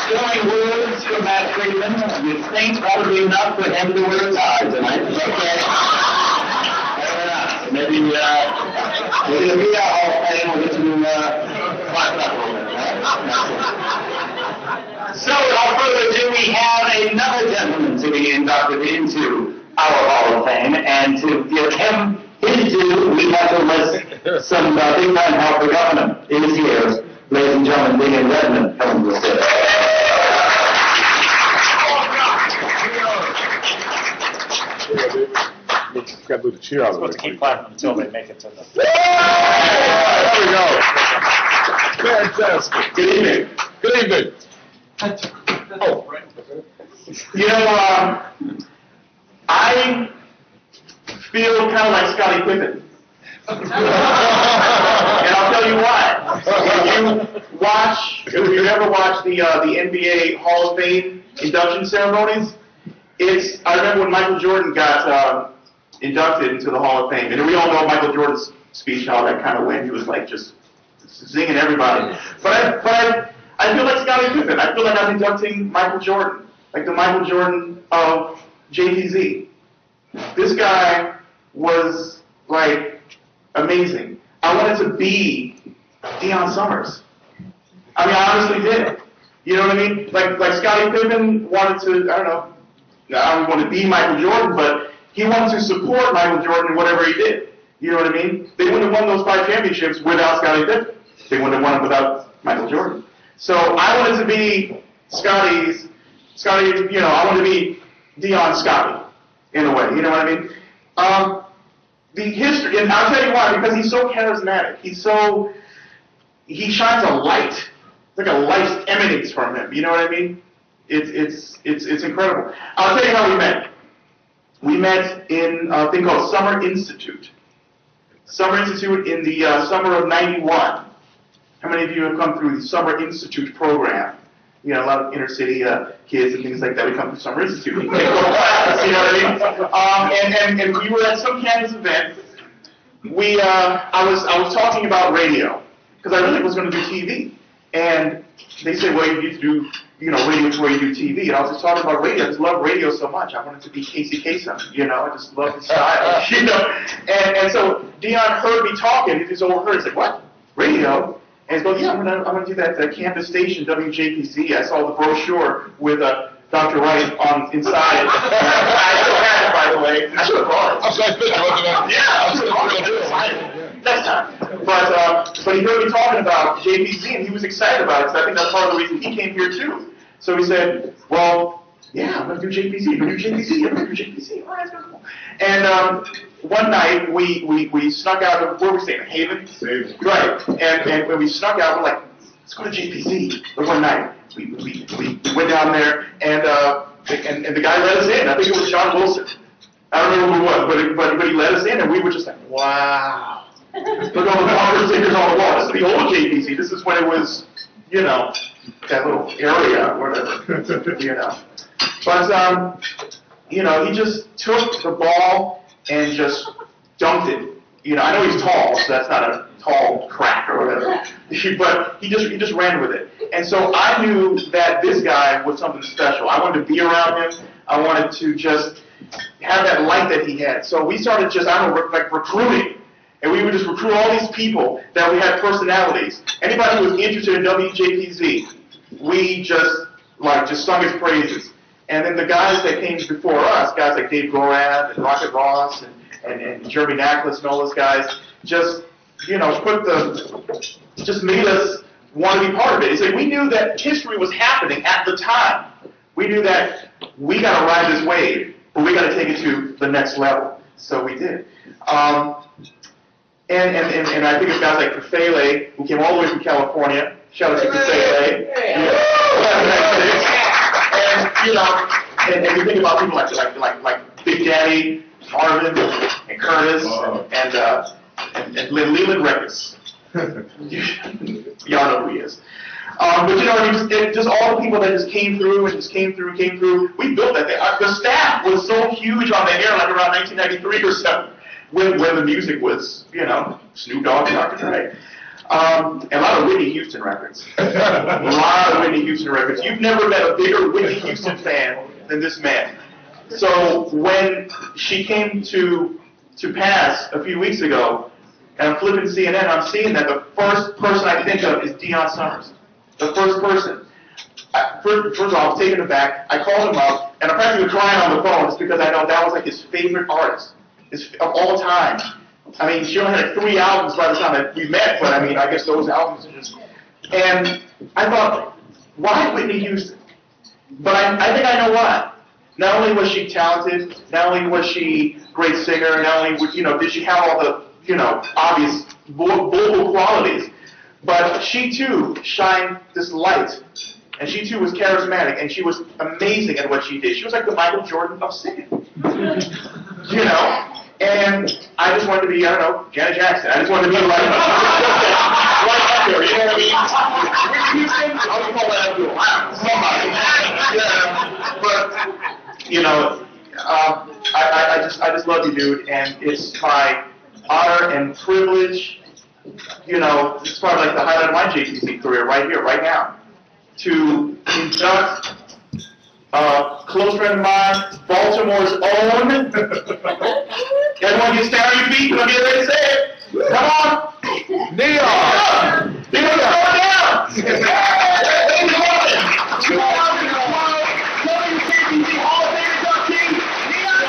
Silly words from Matt Friedman. You think that would be enough for him to work hard tonight? Okay. Fair enough. Maybe we're going to beat our Hall of Fame. We'll get to clap it up a little bit. So, without further ado, we have another gentleman to be inducted into our Hall of Fame, and to give him his due, we have to list some big-time help for government. It is here, ladies and gentlemen, Dion Redmond, coming to the stage. Got to do the cheer out of it. Supposed to keep clapping until they make it to the... There we go. Fantastic. Good evening. Good evening. Oh. You know, I feel kind of like Scottie Pippen. And I'll tell you why. If you ever watched the NBA Hall of Fame induction ceremonies, I remember when Michael Jordan got inducted into the Hall of Fame, and we all know Michael Jordan's speech, how that kind of went. He was like just zinging everybody. But I feel like Scottie Pippen. I feel like I'm inducting Michael Jordan, like the Michael Jordan of JPZ. This guy was like amazing. I wanted to be Dion Summers. I mean, I honestly did. You know what I mean? Like Scottie Pippen wanted to, I don't want to be Michael Jordan, but he wanted to support Michael Jordan in whatever he did. You know what I mean? They wouldn't have won those 5 championships without Scottie Pippen. They wouldn't have won them without Michael Jordan. So I wanted to be Scottie, you know, I wanted to be Dion Scottie, in a way. You know what I mean? The history, and I'll tell you why, because he's so charismatic. He shines a light. It's like a light emanates from him. You know what I mean? It's incredible. I'll tell you how we met. We met in a thing called Summer Institute. Summer Institute in the summer of '91. How many of you have come through the Summer Institute program? You know, a lot of inner city kids and things like that. We come through Summer Institute. We take classes, you know what I mean? And we were at some campus event. I was talking about radio because I really was going to do TV, and they said, well, you need to do, you know, radio before you do TV. And I was just talking about radio. I just love radio so much. I wanted to be Casey Kasem, you know. I just love the style, you know. And so Dion heard me talking. He just overheard. He said, what? Radio? And he goes, yeah, I'm gonna do that campus station, WJPZ. I saw the brochure with Dr. Wright on inside. I still have it, by the way. I should have brought it. Upside picture, wasn't it? Yeah, I should have brought it. Next time. But he heard me talking about JPZ, and he was excited about it, so I think that's part of the reason he came here, too. So he said, well, yeah, I'm going to do JPZ. You're going to do JPZ. I'm going to do JPZ. All right, that's cool. And one night, we snuck out. Where were we staying? Haven? Haven. Right. And when we snuck out, we're like, let's go to JPZ. But one night, we went down there, and the guy let us in. I think it was John Wilson. I don't remember who it was, but he let us in, and we were just like, wow. Look at all the bumper stickers on the wall. This is the old JPZ. This is when it was, you know, that little area or whatever, you know. But, you know, he just took the ball and just dunked it. You know, I know he's tall, so that's not a tall crack or whatever. But he just ran with it. And so I knew that this guy was something special. I wanted to be around him. I wanted to just have that light that he had. So we started just, I don't know, like recruiting. And we would just recruit all these people that we had personalities. Anybody who was interested in WJPZ, we just sung his praises. And then the guys that came before us, guys like Dave Gorab and Rocket Ross and Jeremy Nacklis and all those guys, just, you know, just made us want to be part of it. It's like we knew that history was happening at the time. We knew that we got to ride this wave, but we got to take it to the next level. So we did. And I think of guys like Kefele, who came all the way from California. Shout out to Kefele. And you know, and you think about people like Big Daddy, Marvin, and Curtis, and Leland Records. Y'all know who he is. But you know, just all the people that just came through. We built that thing. The staff was so huge on the air, like around 1993 or so. When the music was, you know, Snoop Dogg and Dr. Dre. And a lot of Whitney Houston records. A lot of Whitney Houston records. You've never met a bigger Whitney Houston fan than this man. So when she came to pass a few weeks ago, and I'm flipping CNN, I'm seeing that the first person I think of is Dion Summers. The first person. First of all, I was taken aback. I called him up, and I'm practically crying on the phone just because I know that was like his favorite artist of all time. I mean, she only had like 3 albums by the time that we met, but I mean, I guess those albums are just... And I thought, why Whitney Houston? But I think I know why. Not only was she talented, not only was she a great singer, not only did she have all the obvious vocal qualities, but she too shined this light, and she too was charismatic, and she was amazing at what she did. She was like the Michael Jordan of singing, And I just wanted to be, I don't know, Janet Jackson. I just wanted to be like right up there, you know what I mean? Whitney Houston, I would call that somebody. But I just love you, dude, and it's my honor and privilege. It's probably like the highlight of my JPZ career right here, right now, to induct a close friend of mine, Baltimore's own. Everyone get stand on your feet. You're going to get ready to say it. Come on. Dion! Dion, slow down. WJPZ Hall of Fame inductee, Dion.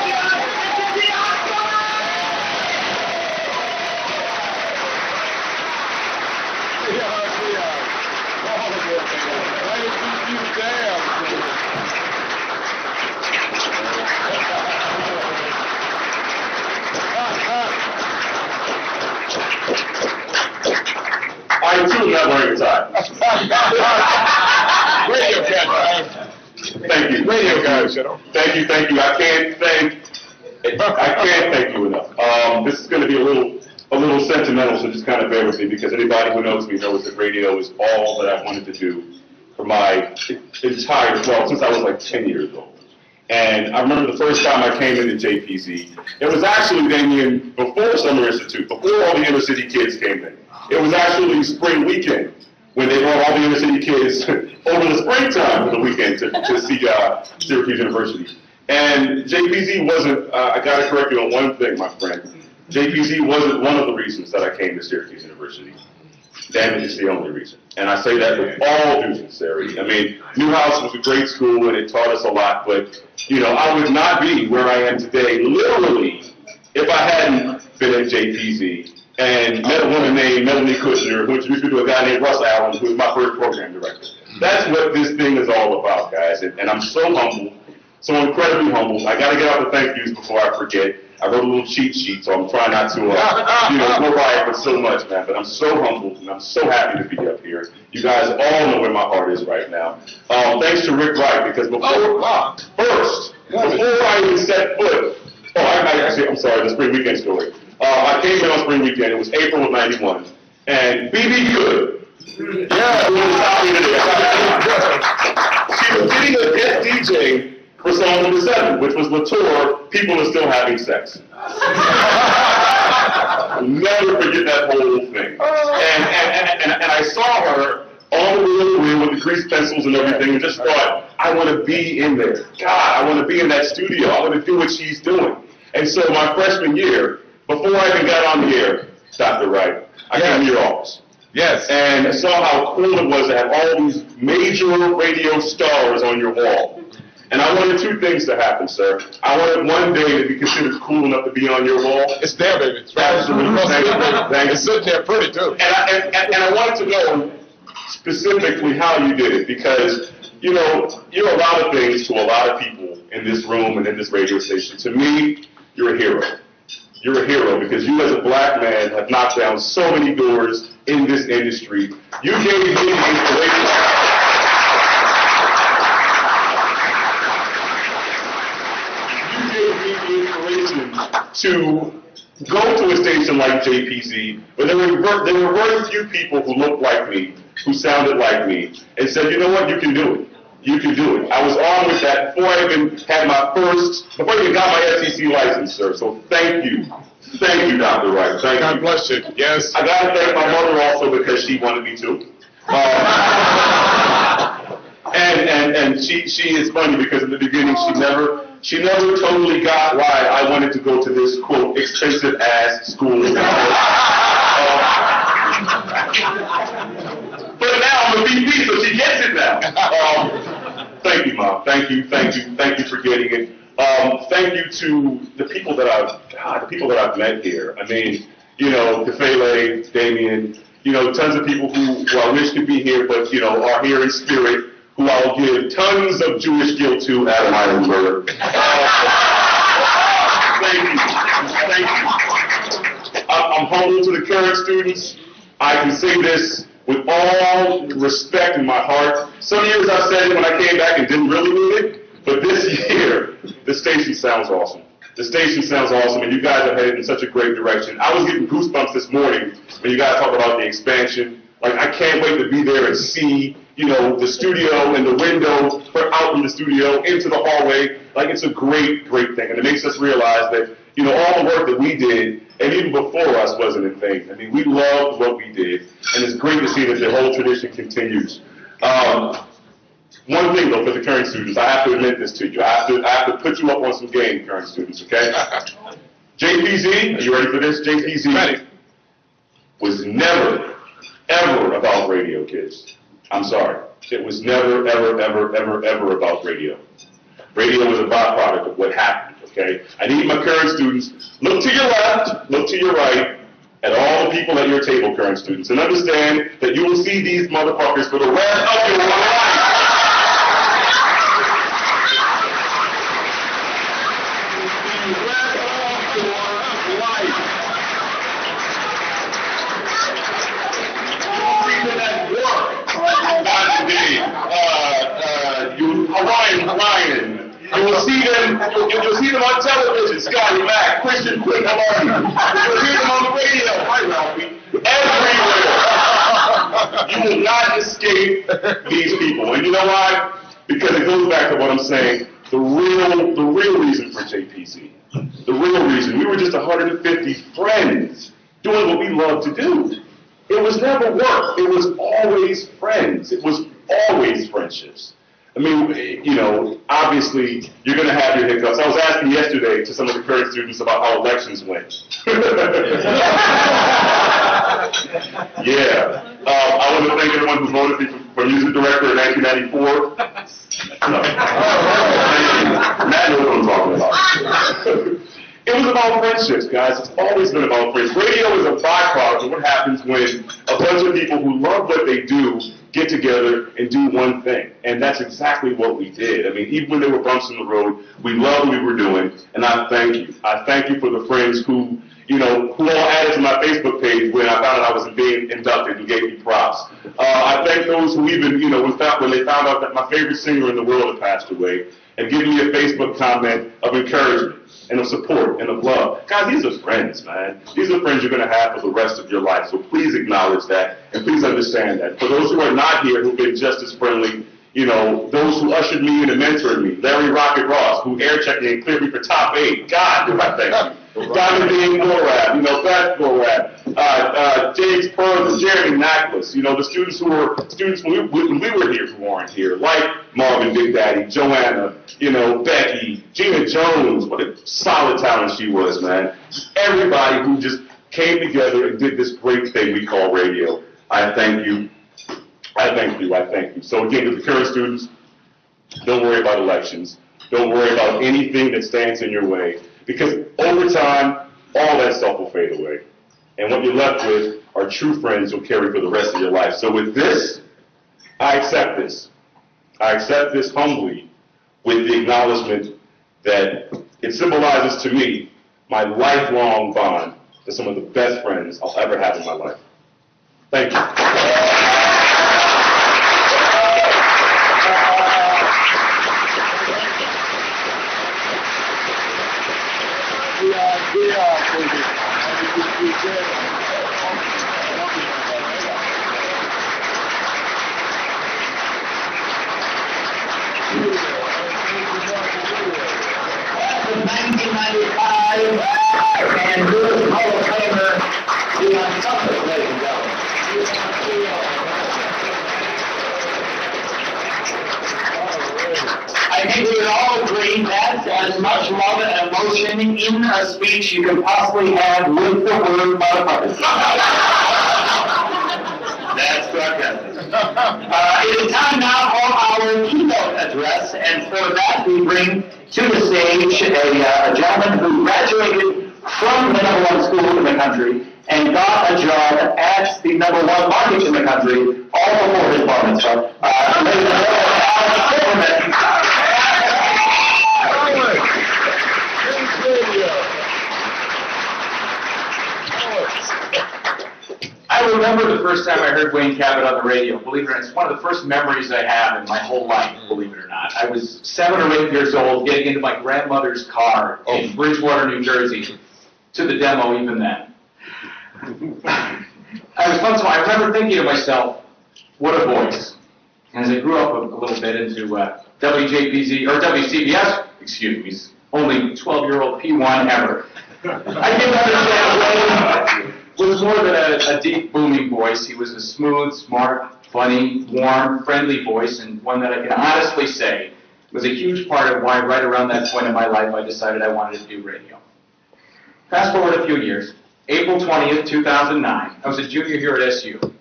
I too am not wearing a tie. Radio cat, Thank you. radio guys, Thank you. I can't thank you enough. This is going to be a little sentimental, so just kind of bear with me, because anybody who knows me knows that radio is all that I wanted to do for my entire, well, since I was like 10 years old. And I remember the first time I came into JPZ, it was actually, Damien, before Summer Institute, before all the inner city kids came in. It was actually spring weekend when they brought all the inner city kids over the springtime for the weekend to see Syracuse University. And JPZ wasn't, I got to correct you on one thing, my friend. JPZ wasn't one of the reasons that I came to Syracuse University. Damn it, it's the only reason. And I say that with all due sincerity. I mean, Newhouse was a great school and it taught us a lot, but, I would not be where I am today, literally, if I hadn't been at JPZ and met a woman named Melanie Kushner, who introduced me to a guy named Russ Allen, who was my first program director. That's what this thing is all about, guys. And I'm so humble, so incredibly humble. I got to get out the thank yous before I forget. I wrote a little cheat sheet, so I'm trying not to, go by it for so much, man. But I'm so humbled, and I'm so happy to be up here. You guys all know where my heart is right now. Thanks to Rick Wright, because before I even set foot, I'm sorry, the spring weekend story. I came in on spring weekend. It was April of '91, and BB Good. Yeah, she was getting a guest DJ for song number 7, which was Latour, People Are Still Having Sex. I'll never forget that whole thing. And I saw her all the way with the grease pencils and everything, and just thought, I want to be in there. God, I want to be in that studio. I want to do what she's doing. And so my freshman year, before I even got on the air, Dr. Wright, I came to your office. Yes. And I saw how cool it was to have all these major radio stars on your wall. And I wanted 2 things to happen, sir. I wanted one day to be considered cool enough to be on your wall. It's there, baby. It's absolutely. Thank you. It's sitting there pretty, too. And I wanted to know specifically how you did it, because, you're a lot of things to a lot of people in this room and in this radio station. To me, you're a hero. You're a hero because you as a black man have knocked down so many doors in this industry. You gave me the inspiration. To go to a station like JPZ, where there were very few people who looked like me, who sounded like me, and said, you know what, you can do it. You can do it. I was on with that before I even got my SEC license, sir. So thank you. Thank you, Dr. Wright. Thank God you. bless you. Yes. I got to thank my mother also because she wanted me to. and she is funny because in the beginning she never totally got why I wanted to go to this quote expensive ass school. But now I'm a VP, so she gets it now. Thank you, Mom. Thank you for getting it. Thank you to the people that I've met here. I mean, you know, Tefele, Damien, you know, tons of people who I wish could be here, but you know, are here in spirit. Who I'll give tons of Jewish guilt to, Adam Ironberg. Thank you. I'm humble to the current students. I can say this with all respect in my heart. Some years I said it when I came back and didn't really mean it, but this year, the station sounds awesome. The station sounds awesome, and you guys are headed in such a great direction. I was getting goosebumps this morning when you guys talk about the expansion. Like, I can't wait to be there and see, you know, the studio and the window out from the studio into the hallway. Like, it's a great, great thing. And it makes us realize that, you know, all the work that we did, and even before us, wasn't in vain. I mean, we loved what we did, and it's great to see that the whole tradition continues. One thing, though, for the current students, I have to admit this to you. I have to put you up on some game, current students, okay? JPZ, are you ready for this? JPZ was never, ever about radio, kids. I'm sorry. It was never, ever, ever, ever, ever about radio. Radio was a byproduct of what happened, okay? I need my current students, look to your left, look to your right, at all the people at your table, current students, and understand that you will see these motherfuckers for the rest of your life. Ryan. You'll see them on television, Scotty Mac, Christian Quick, how are you? You'll hear them on the radio, hi Ralphie, everywhere. You will not escape these people. And you know why? Because it goes back to what I'm saying, the real reason for JPZ, the real reason, we were just 150 friends doing what we love to do. It was never work, it was always friends, it was always friendships. I mean, you know, obviously, you're going to have your hiccups. I was asking yesterday to some of the current students about how elections went. Yeah. I want to thank everyone who voted me for music director in 1994. No. Matt knows what I'm talking about. It was about friendships, guys. It's always been about friends. Radio is a byproduct of what happens when a bunch of people who love what they do get together and do one thing. And that's exactly what we did. I mean, even when there were bumps in the road, we loved what we were doing, and I thank you. I thank you for the friends who, you know, who all added to my Facebook page when I found out I was being inducted and gave me props. I thank those who even, you know, when they found out that my favorite singer in the world had passed away, and giving me a Facebook comment of encouragement and of support and of love. Guys, these are friends, man. These are friends you're going to have for the rest of your life. So please acknowledge that and please understand that. For those who are not here who've been just as friendly, you know, those who ushered me in and mentored me, Larry Rocket Ross, who air checked me and cleared me for top 8. God, do I thank you. Diamond Dean Gorab, you know, Beth Gorab, James Perlman, Jeremy Nacklis, you know, the students who were students when we were here who aren't here, like Marvin Big Daddy, Joanna, you know, Becky, Gina Jones, what a solid talent she was, man. Everybody who just came together and did this great thing we call radio. I thank you. I thank you. I thank you. So again, to the current students, don't worry about elections. Don't worry about anything that stands in your way. Because over time, all that stuff will fade away. And what you're left with are true friends you'll carry for the rest of your life. So with this, I accept this. I accept this humbly with the acknowledgement that it symbolizes to me my lifelong bond to some of the best friends I'll ever have in my life. Thank you. And Lewis Hall of Famer, Dion, ladies and gentlemen. All right. I think we would all agree that's as much love and emotion in a speech you can possibly have with the word motherfucker. That's sarcastic. It is time now for our keynote address, and for that we bring to the stage a gentleman who graduated from the #1 school in the country and got a job at the #1 market in the country all before his bar mitzvah. Ladies and gentlemen, Alex Silverman. I remember the first time I heard Wayne Cabot on the radio. Believe it or not, it's one of the first memories I have in my whole life, believe it or not. I was 7 or 8 years old, getting into my grandmother's car in Bridgewater, New Jersey, to the demo even then. I remember thinking to myself, what a voice. And as I grew up a little bit into WJPZ, or WCBS, excuse me, only 12-year-old P1 ever, I didn't understand Wayne was more than a deep, booming voice. He was a smooth, smart, funny, warm, friendly voice, and one that I can honestly say was a huge part of why right around that point in my life I decided I wanted to do radio. Fast forward a few years, April 20th, 2009, I was a junior here at SU. I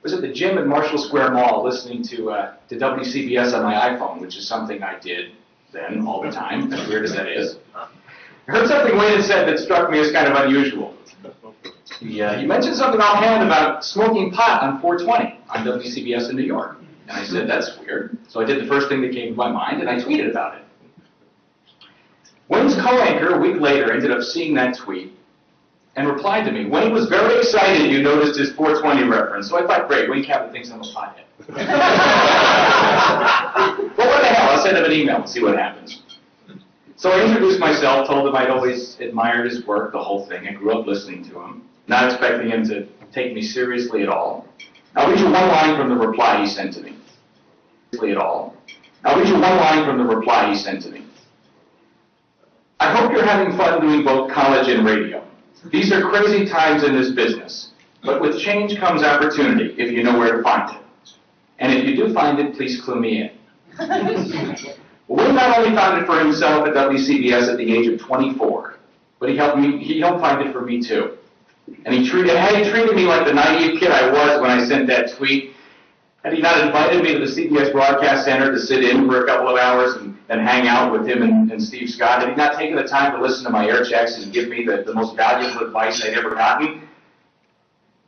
was at the gym at Marshall Square Mall listening to WCBS on my iPhone, which is something I did then all the time, as weird as that is. I heard something Wayne had said that struck me as kind of unusual. He mentioned something offhand about smoking pot on 420 on WCBS in New York. And I said, that's weird. So I did the first thing that came to my mind, and I tweeted about it. Wayne's co-anchor, a week later, ended up seeing that tweet and replied to me. Wayne was very excited you noticed his 420 reference. So I thought, great, Wayne Cabot thinks I'm a pothead. But what the hell, I'll send him an email and see what happens. So I introduced myself, told him I'd always admired his work, the whole thing. I grew up listening to him, not expecting him to take me seriously at all. I'll read you one line from the reply he sent to me. I'll read you one line from the reply he sent to me. I hope you're having fun doing both college and radio. These are crazy times in this business, but with change comes opportunity if you know where to find it. And if you do find it, please clue me in. Wayne not only found it for himself at WCBS at the age of 24, but he helped find it for me too. And he treated me like the naive kid I was when I sent that tweet. Had he not invited me to the CBS Broadcast Center to sit in for a couple of hours and hang out with him and Steve Scott, had he not taken the time to listen to my air checks and give me the most valuable advice I'd ever gotten,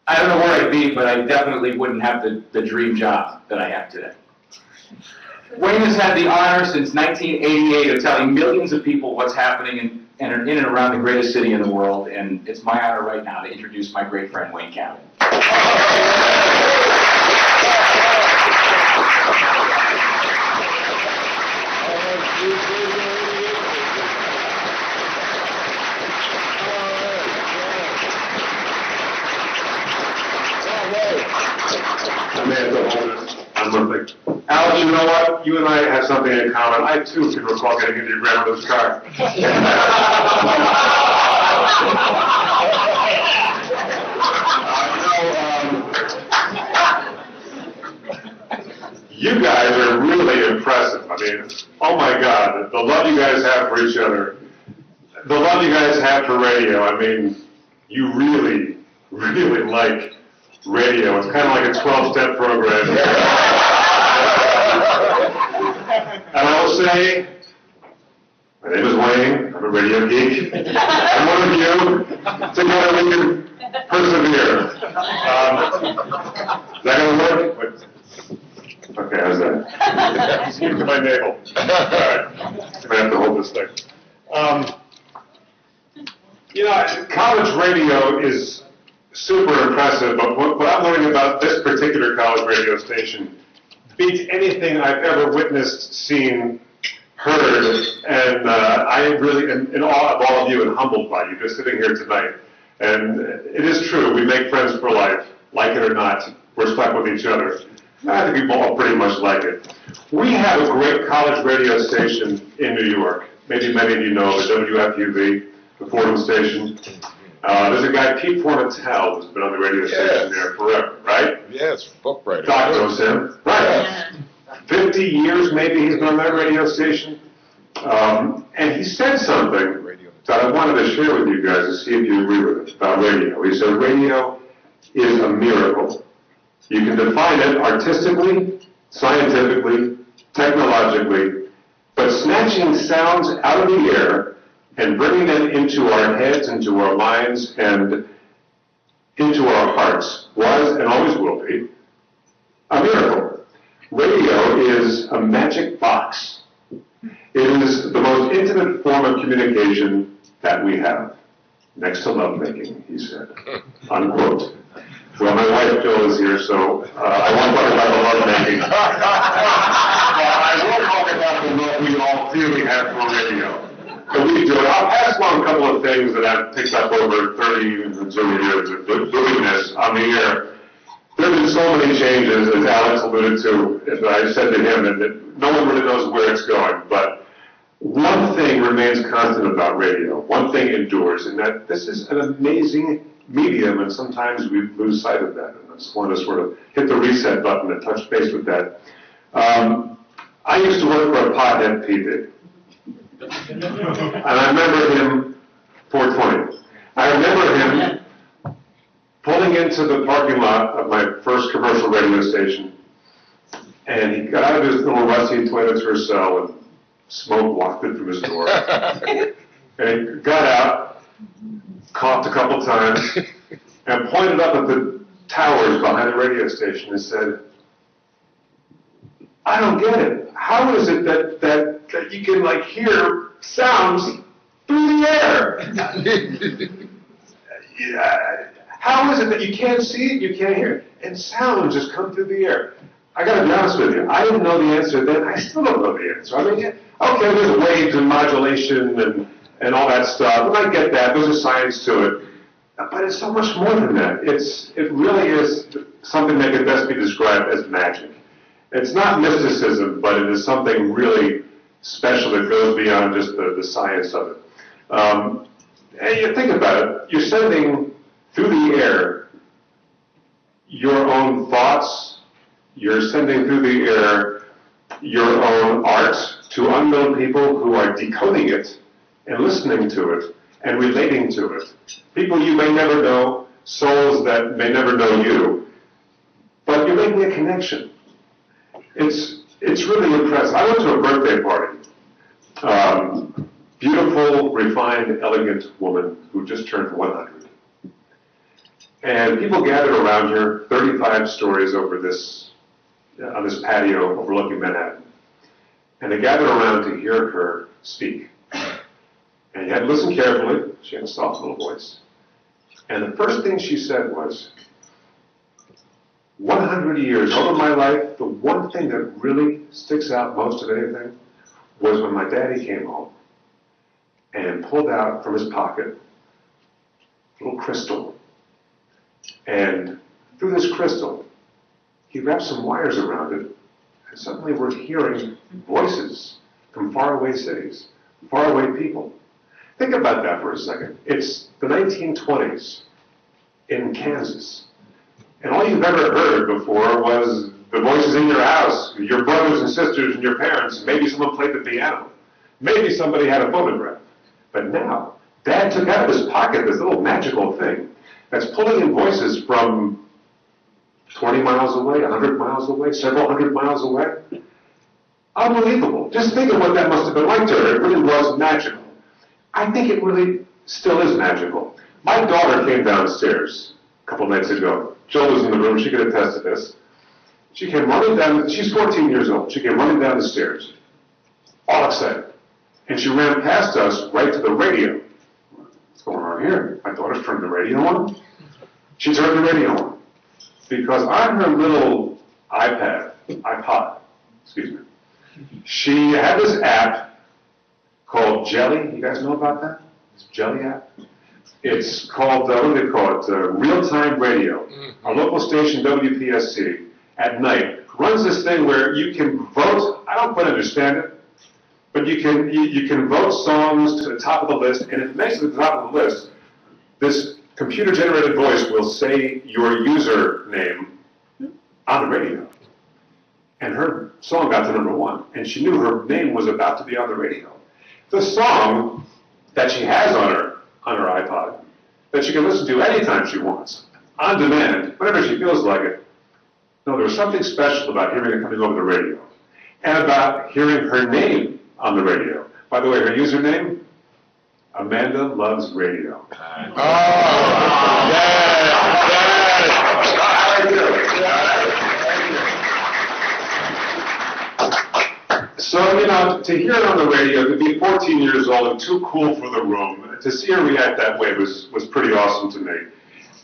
I don't know where I'd be, but I definitely wouldn't have the dream job that I have today. Wayne has had the honor since 1988 of telling millions of people what's happening in and around the greatest city in the world, and it's my honor right now to introduce my great friend, Wayne Cabot. Alex, you know what? You and I have something in common. I, too, can recall getting into your grandmother's car. You guys are really impressive. I mean, oh my God, the love you guys have for each other, the love you guys have for radio. I mean, you really, really like radio. It's kind of like a 12-step program. And I will say, my name is Wayne, I'm a radio geek, and one of you, together we can persevere. Is that going to work? Okay, how's that? Speak to my navel. All right, I'm going to have to hold this thing. You know, college radio is super impressive, but what I'm learning about this particular college radio station beats anything I've ever witnessed, seen, heard, and I am really in awe of all of you and humbled by you just sitting here tonight. And it is true, we make friends for life, like it or not, we're stuck with each other. I think we all pretty much like it. We have a great college radio station in New York. Maybe many of you know the WFUV, the Fordham station. There's a guy, Pete Formentel, who's been on the radio station there forever, right? Yes, book writer. Doc knows him. Right. 50 years maybe he's been on that radio station. And he said something that I wanted to share with you guys to see if you agree with it about radio. He said, radio is a miracle. You can define it artistically, scientifically, technologically, but snatching sounds out of the air and bringing them into our heads, into our minds, and into our hearts was and always will be a miracle. Radio is a magic box. It is the most intimate form of communication that we have, next to lovemaking, he said, unquote. Well, my wife Jill is here, so I won't talk about the lovemaking. I will talk about the love we all clearly have for radio. So we do it. I'll pass along a couple of things that I've picked up over 30 and so years of doing this on the air. There have been so many changes, as Alex alluded to, as I said to him, and that no one really knows where it's going. But one thing remains constant about radio. One thing endures, and that this is an amazing medium, and sometimes we lose sight of that. And I just want to sort of hit the reset button and touch base with that. I used to work for a pothead PD. And I remember him, 420. I remember him pulling into the parking lot of my first commercial radio station, and he got out of his little rusty Toyota Tercel, and smoke wafted from his door. And he got out, coughed a couple times, and pointed up at the towers behind the radio station and said, I don't get it. How is it that you can, like, hear sounds through the air? How is it that you can't see it, you can't hear it, and sounds just come through the air? I got to be honest with you. I didn't know the answer then. I still don't know the answer. I mean, okay, there's waves and modulation and all that stuff, and I get that. There's a science to it. But it's so much more than that. It really is something that can best be described as magic. It's not mysticism, but it is something really special that goes beyond just the science of it. And you think about it, you're sending through the air your own thoughts, you're sending through the air your own art to unknown people who are decoding it and listening to it and relating to it. People you may never know, souls that may never know you, but you're making a connection. It's really impressive. I went to a birthday party. Beautiful, refined, elegant woman who just turned 100. And people gathered around her, 35 stories over this, on this patio overlooking Manhattan. And they gathered around to hear her speak. And you had to listen carefully. She had a soft little voice. And the first thing she said was, 100 years over my life, the one thing that really sticks out most of anything was when my daddy came home and pulled out from his pocket a little crystal. And through this crystal, he wrapped some wires around it, and suddenly we're hearing voices from faraway cities, faraway people. Think about that for a second. It's the 1920s in Kansas. And all you've ever heard before was the voices in your house, your brothers and sisters and your parents. Maybe someone played the piano. Maybe somebody had a phonograph. But now, Dad took out of his pocket this little magical thing that's pulling in voices from 20 miles away, 100 miles away, several hundred miles away. Unbelievable. Just think of what that must have been like to her. It really was magical. I think it really still is magical. My daughter came downstairs a couple nights ago. Jill was in the room. She could attest to this. She came running down. She's 14 years old. She came running down the stairs, all excited. And she ran past us right to the radio. What's going on here? My daughter's turned the radio on. She turned the radio on. Because on her little iPod, excuse me, she had this app called Jelly. You guys know about that? This Jelly app? It's called, what do they call it? Real-time radio. Our local station, WPSC, at night, runs this thing where you can vote. I don't quite understand it, but you can vote songs to the top of the list, and if it makes it to the top of the list, this computer-generated voice will say your username on the radio. and her song got to #1, and she knew her name was about to be on the radio. The song that she has on her iPod, that she can listen to anytime she wants, on demand, whenever she feels like it. No, there was something special about hearing it coming over the radio, and about hearing her name on the radio. By the way, her username, Amanda Loves Radio. Oh, So, to hear it on the radio, to be 14 years old and too cool for the room, to see her react that way was pretty awesome to me.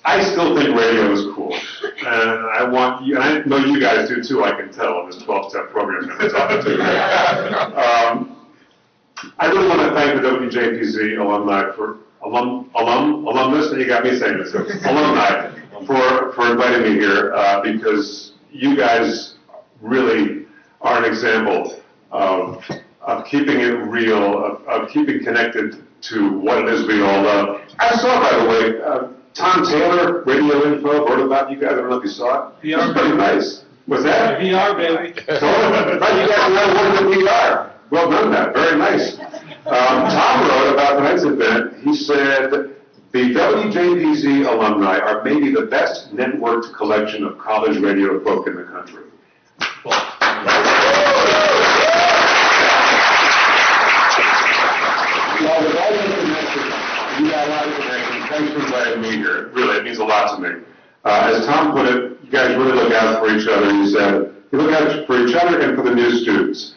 I still think radio is cool. And I want you, and I know you guys do too, I can tell, on this 12-step program that we're talking to. I really want to thank the WJPZ alumni for, alumnus, you got me saying this, alumni, for inviting me here, because you guys really are an example of keeping it real, of keeping connected to what it is we all love. I saw, by the way, Tom Taylor, Radio Info, wrote about you guys. I don't know if you saw it. VR. It was pretty nice. Was that? VR, baby. Right, you guys know what the VR. Well done, that. Very nice. Tom wrote about tonight's event. He said, the WJPZ alumni are maybe the best networked collection of college radio folk in the country. Well, with all this information, you got a lot of information. Thanks for inviting me here. Really, it means a lot to me. As Tom put it, you guys really look out for each other. He said, you look out for each other and for the new students.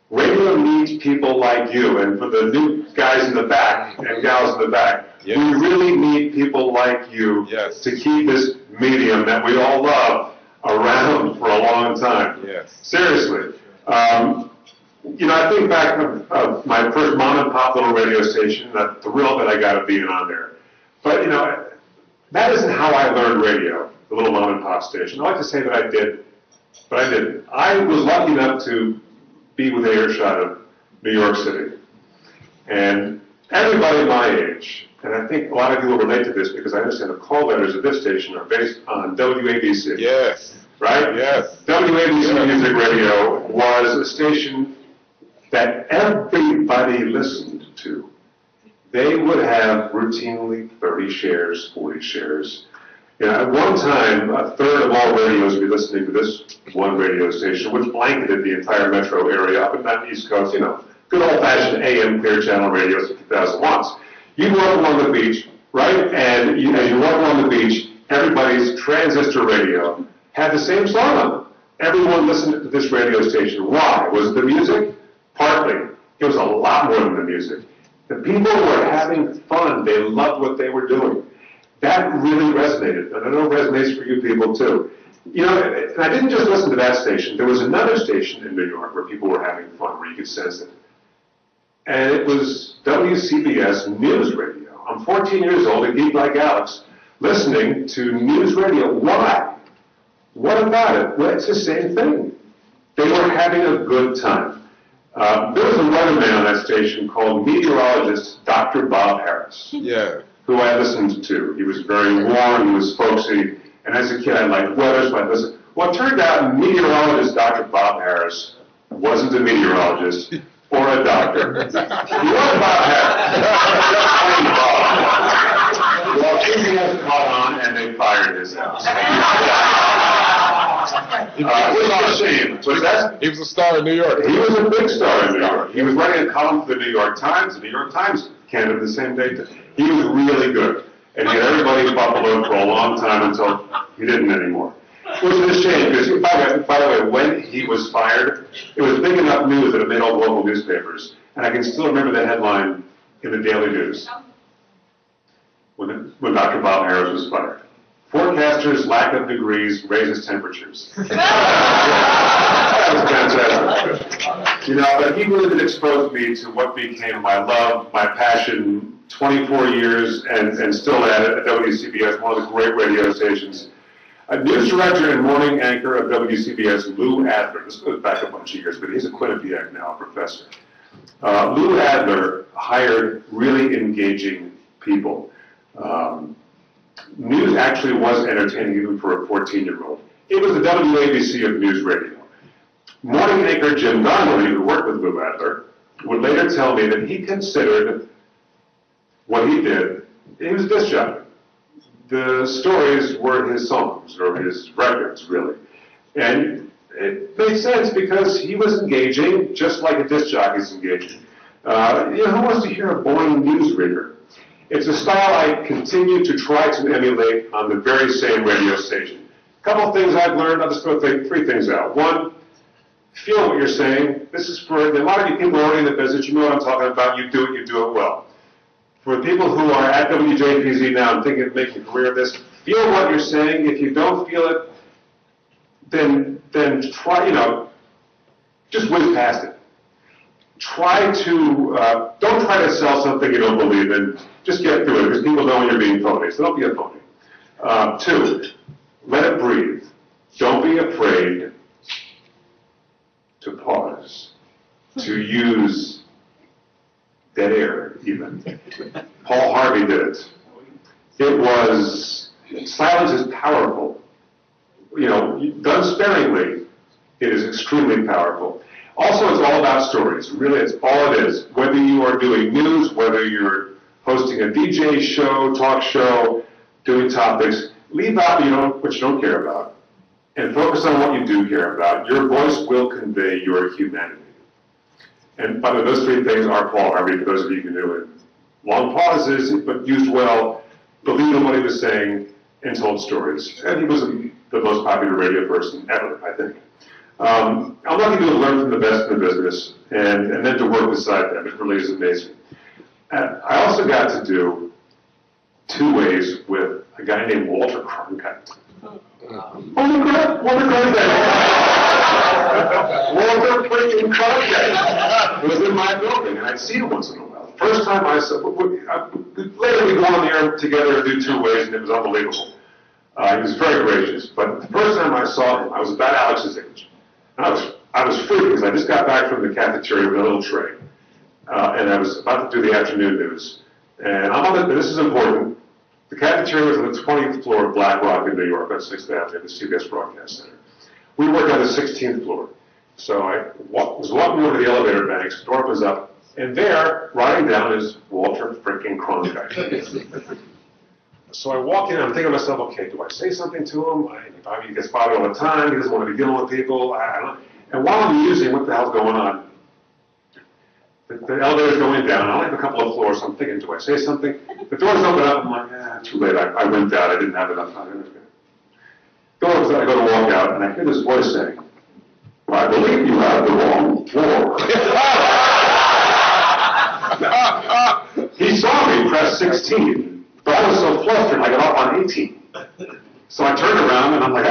Radio needs people like you, and for the new guys in the back and gals in the back, yes. We really need people like you Yes. to keep this medium that we all love around for a long time. Yes. Seriously. I think back of my first mom and pop little radio station, the thrill that I got of being on there. But, that isn't how I learned radio, the little mom and pop station. I like to say that I did, but I didn't. I was lucky enough to be within earshot of New York City. And everybody my age, and I think a lot of you will relate to this because I understand the call letters of this station are based on WABC. Yes. Right? Yes. WABC Music Radio was a station that everybody listened to. They would have routinely 30 shares, 40 shares. At one time, a third of all radios would be listening to this one radio station, which blanketed the entire metro area up and down the East Coast, good old-fashioned AM clear channel radios, 50,000 watts. You walk along the beach, right? And as you walk along the beach, everybody's transistor radio had the same song on them. Everyone listened to this radio station. Why? Was it the music? Partly. It was a lot more than the music. The people were having fun. They loved what they were doing. That really resonated, and I know it resonates for you people too. And I didn't just listen to that station. There was another station in New York where people were having fun, where you could sense it. And it was WCBS News Radio. I'm 14 years old, a geek like Alex, listening to news radio. Why? What about it? Well, it's the same thing. They were having a good time. There was a weatherman on that station called meteorologist Dr. Bob Harris. Yeah. Who I listened to. He was very warm, he was folksy, and as a kid I liked weather, so I listened. Well, it turned out meteorologist Dr. Bob Harris wasn't a meteorologist or a doctor. He was Bob Harris. Well, CBS caught on and they fired his ass. It was a shame. But He was a star in New York. he was a big star in New York. He was writing a column for the New York Times. The New York Times candidate the same day. He was really good. And he had everybody buffaloed for a long time until he didn't anymore. Which is a shame, because by the way, when he was fired, it was big enough news that it made all the local newspapers. And I can still remember the headline in the Daily News when Dr. Bob Harris was fired. Forecasters' lack of degrees raises temperatures. That was fantastic. But he really did expose me to what became my love, my passion, 24 years and still at it at WCBS, one of the great radio stations. A news director and morning anchor of WCBS, Lou Adler. This goes back a bunch of years, but he's a Quinnipiac now, a professor. Lou Adler hired really engaging people. News actually was entertaining even for a 14-year-old. It was the WABC of news radio. Morning anchor Jim Donnelly, who worked with Lou Adler, would later tell me that he considered what he did, he was a disc jockey. The stories were his songs, or his records, really. And it made sense because he was engaging just like a disc jockey's engaging. Who wants to hear a boring newsreader? It's a style I continue to try to emulate on the very same radio station. A couple of things I've learned, I'll just throw three things out. One, feel what you're saying. This is for a lot of you people already in the business, you know what I'm talking about, you do it well. For the people who are at WJPZ now and thinking of making a career of this, feel what you're saying. If you don't feel it, then try, just whiz past it. Don't try to sell something you don't believe in. Just get through it, because people know when you're being phony, so don't be a phony. Two, let it breathe. Don't be afraid to pause, to use dead air, even. Paul Harvey did it. Silence is powerful. Done sparingly, it is extremely powerful. Also, it's all about stories. Really, it's all it is. Whether you are doing news, whether you're hosting a DJ show, talk show, doing topics, leave out what you don't care about and focus on what you do care about. Your voice will convey your humanity. And by the way, those three things are Paul Harvey, for those of you who knew it. Long pauses, but used well, believed in what he was saying, and told stories. And he was the most popular radio person ever, I think. I'm lucky to have learned from the best in the business, and then to work beside them. It really is amazing. I also got to do 2 ways with a guy named Walter Cronkite. Walter freaking Cronkite was in my building, and I'd see him once in a while. First time I saw, later we go on the air together and do 2 ways, and it was unbelievable. He was very gracious, but the first time I saw him, I was about Alex's age. I was free because I just got back from the cafeteria with a little tray, and I was about to do the afternoon news. And this is important. The cafeteria was on the 20th floor of Black Rock in New York on 6th Avenue, the CBS Broadcast Center. We worked on the 16th floor. So I was walking over to the elevator banks, the door opens up, and there, riding down, is Walter freaking Cronkite. So I walk in, and I'm thinking to myself, okay, do I say something to him? He gets bothered all the time, he doesn't want to be dealing with people, I don't know. And while I'm musing, what the hell's going on? The elevator's going down, I only have a couple of floors, so I'm thinking, do I say something? The doors open up, I'm like, too late, I went out, I didn't have enough time. Door opens up, I go to walk out, and I hear this voice saying, I believe you have the wrong floor. He saw me press 16, but I was so flustered, I got off on 18. So I turned around, and I'm like,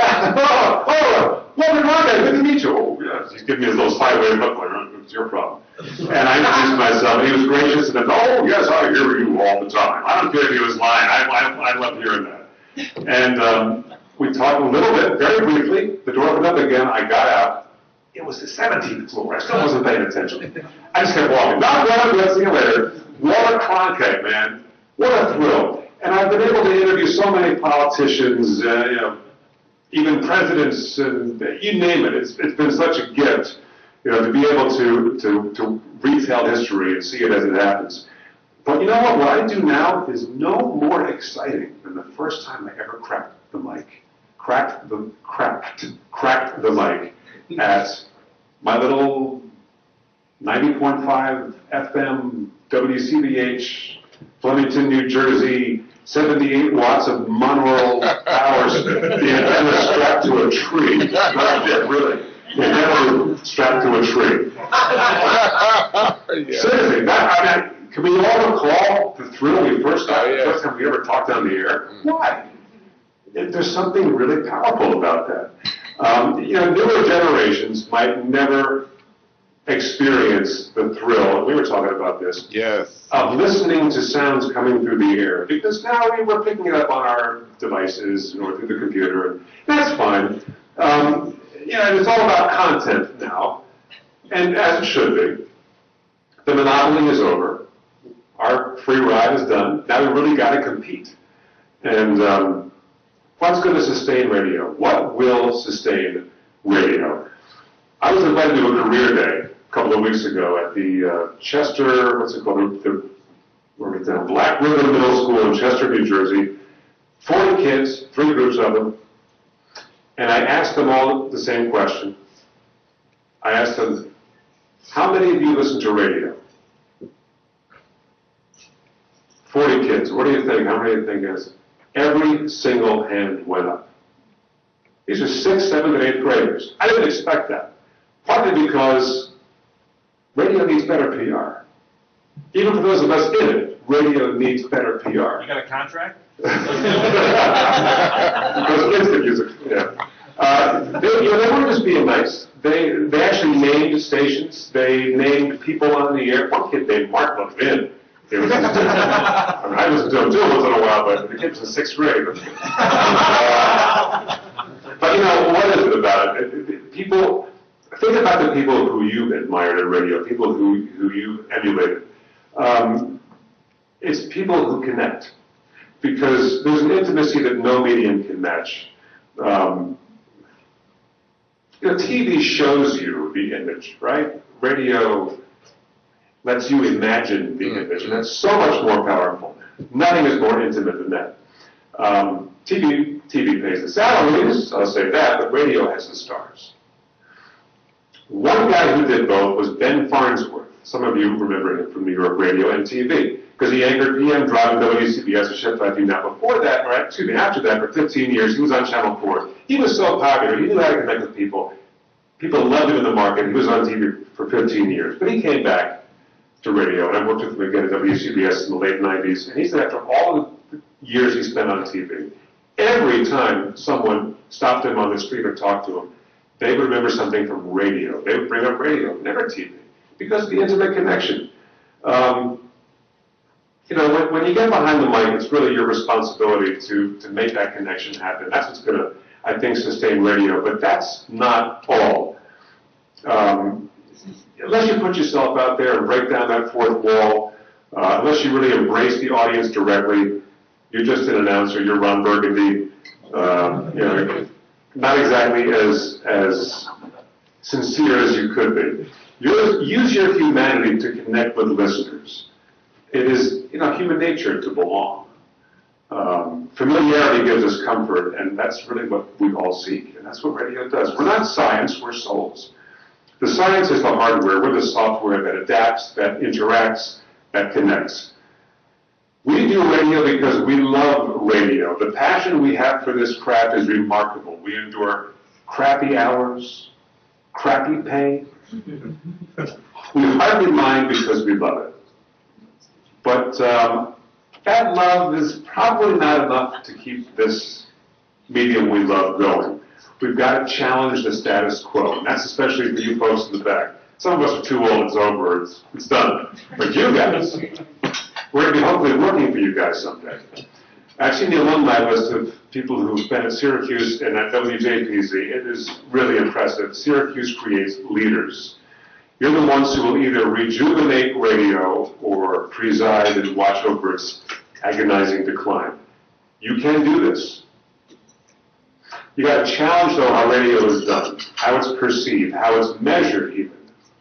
Walter Cronkite, good to meet you. Oh, yes. He's giving me his little sideways look, like, it's your problem. And I introduced myself, and he was gracious, and said, oh, yes, I hear you all the time. I don't care if he was lying. I love hearing that. And we talked a little bit, very briefly. The door opened up again. I got out. It was the 17th floor. I still wasn't paying attention. I just kept walking. Not well, see you later. Walter Cronkite, man. What a thrill. And I've been able to interview so many politicians, even presidents, and you name it. It's been such a gift, to be able to retell history and see it as it happens. But you know what? What I do now is no more exciting than the first time I ever cracked the mic. Cracked the mic at my little 90.5 FM WCBH, Flemington, New Jersey, 78 watts of monaural power, the antenna strapped to a tree. Really. The antenna strapped to a tree. Seriously, can we all recall the thrill we first got, the first time we ever talked on the air? Why? There's something really powerful about that. Newer generations might never experience the thrill, and we were talking about this, of listening to sounds coming through the air, because now we're picking it up on our devices or through the computer, and that's fine. It's all about content now, and as it should be. The monopoly is over. Our free ride is done. Now we really got to compete. And what's going to sustain radio? What will sustain radio? I was invited to a career day a couple of weeks ago at the Chester, what's it called, Black River Middle School in Chester, New Jersey. 40 kids, 3 groups of them, and I asked them all the same question. I asked them, how many of you listen to radio? 40 kids, what do you think? How many do you think is? Every single hand went up. These are 6th, 7th, and 8th graders. I didn't expect that. Partly because radio needs better PR. Even for those of us in it, radio needs better PR. You got a contract? Those kids could use it, yeah. They weren't just being nice. They actually named stations. They named people on the air. One kid named Mark Levin. I listened to him too once in a while, but the kid was in 6th grade. But you know, what is it about it? People, think about the people who you admired at radio, people who you emulated. It's people who connect. Because there's an intimacy that no medium can match. TV shows you the image, right? Radio lets you imagine the image, and that's so much more powerful. Nothing is more intimate than that. TV pays the salaries, I'll say that, but radio has the stars. One guy who did both was Ben Farnsworth. Some of you remember him from New York radio and TV, because he anchored PM Drive and WCBS, a shift I do now. Before that, or excuse me, after that, for 15 years, he was on Channel 4. He was so popular, he knew how to connect with people. People loved him in the market. He was on TV for 15 years. But he came back to radio, and I worked with him again at WCBS in the late 90s. And he said after all the years he spent on TV, every time someone stopped him on the street or talked to him, they would remember something from radio. They would bring up radio, never TV, because of the intimate connection. When you get behind the mic, it's really your responsibility to make that connection happen. That's what's going to, I think, sustain radio. But that's not all. Unless you put yourself out there and break down that fourth wall, unless you really embrace the audience directly, you're just an announcer. You're Ron Burgundy. Not exactly as sincere as you could be. Use your humanity to connect with listeners. It is, human nature to belong. Familiarity gives us comfort, and that's really what we all seek, and that's what radio does. We're not science, we're souls. The science is the hardware, we're the software that adapts, that interacts, that connects. We do radio because we love radio. The passion we have for this craft is remarkable. We endure crappy hours, crappy pay. We hardly mind because we love it. But that love is probably not enough to keep this medium we love going. We've got to challenge the status quo, and that's especially for you folks in the back. Some of us are too old, it's over, it's done. But you guys, we're going to be hopefully working for you guys someday. I've seen the alumni list of people who've been at Syracuse and at WJPZ. It is really impressive. Syracuse creates leaders. You're the ones who will either rejuvenate radio or preside and watch over its agonizing decline. You can do this. You got to challenge, though, how radio is done, how it's perceived, how it's measured even.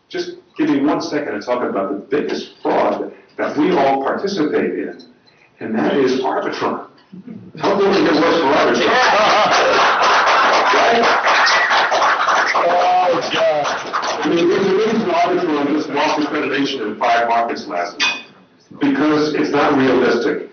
Just give me 1 second to talk about the biggest fraud that we all participate in, and that is Arbitron. How can we get worse for Arbitron? Right? Oh, God. I mean, there's a reason Arbitron just lost accreditation in 5 markets last month, because it's not realistic.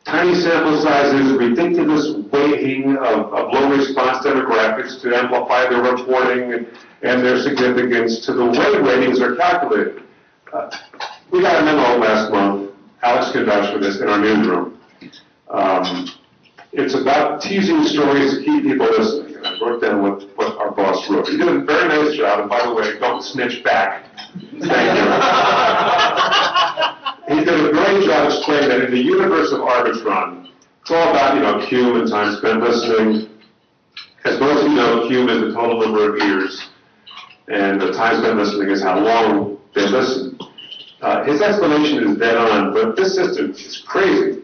Tiny sample sizes, ridiculous weighting of low response demographics to amplify their reporting and their significance to the way ratings are calculated. We got a memo last month, Alex could vouch for this, in our newsroom. It's about teasing stories to keep people listening. And I wrote down what our boss wrote. He did a very nice job, and by the way, don't snitch back. Thank you. He did a great job explaining that in the universe of Arbitron, it's all about, cume and time spent listening. As most of you know, cume is the total number of ears, and the time spent listening is how long they listen. His explanation is dead on, but this system is crazy.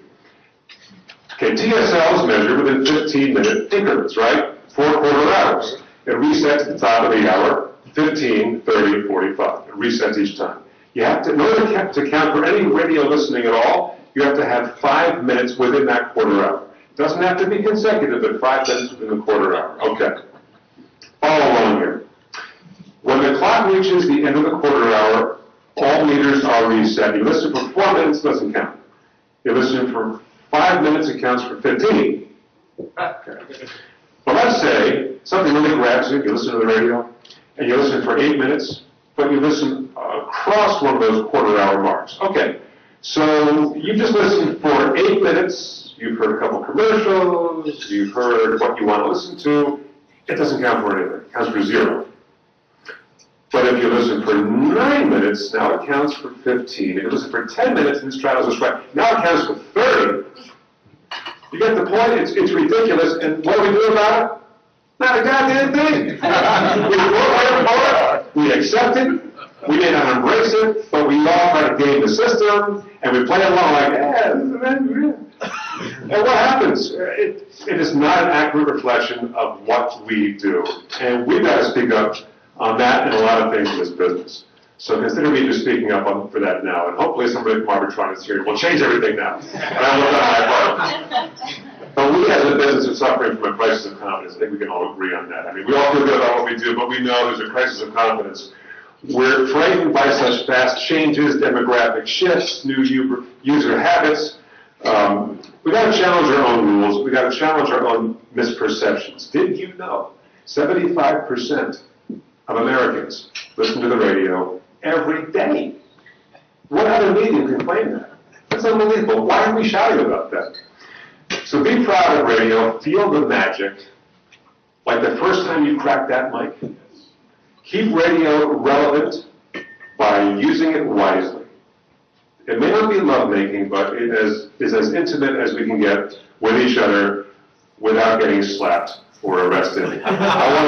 Okay, TSLs measure within 15-minute increments, right? 4 quarter hours. It resets at the top of the hour, 15, 30, 45. It resets each time. You have to, in order to count for any radio listening at all, you have to have 5 minutes within that quarter hour. It doesn't have to be consecutive, but 5 minutes within the quarter hour. Okay. Follow along here. When the clock reaches the end of the quarter hour, all meters are reset. You listen for 4 minutes, doesn't count. You listen for 5 minutes, it counts for 15. Okay. But let's say something really grabs you, you listen to the radio, and you listen for 8 minutes, but you listen across one of those quarter hour marks. Okay, so you just listened for 8 minutes, you've heard a couple commercials, you've heard what you want to listen to, it doesn't count for anything, it counts for 0. But if you listen for 9 minutes, now it counts for 15. If you listen for 10 minutes, and this travels this way, now it counts for 30. You get the point? It's ridiculous. And what do we do about it? Not a goddamn thing. We work for it, we accept it, we may not embrace it, but we all try to game the system, and we play along like, and what happens? It is not an accurate reflection of what we do. And we've got to speak up on that and a lot of things in this business. So consider me just speaking up for that now, and hopefully somebody from Arbitron is here. We'll change everything now. And I will not my part. But we as a business are suffering from a crisis of confidence. I think we can all agree on that. I mean, we all feel good about what we do, but we know there's a crisis of confidence. We're frightened by such fast changes, demographic shifts, new user habits. We've got to challenge our own rules. We've got to challenge our own misperceptions. Did you know 75% of Americans listen to the radio every day? What other medium can claim that? That's unbelievable. Why are we shouting about that? So be proud of radio. Feel the magic. Like the first time you cracked that mic. Keep radio relevant by using it wisely. It may not be lovemaking, but it is as intimate as we can get with each other without getting slapped or arrested. I want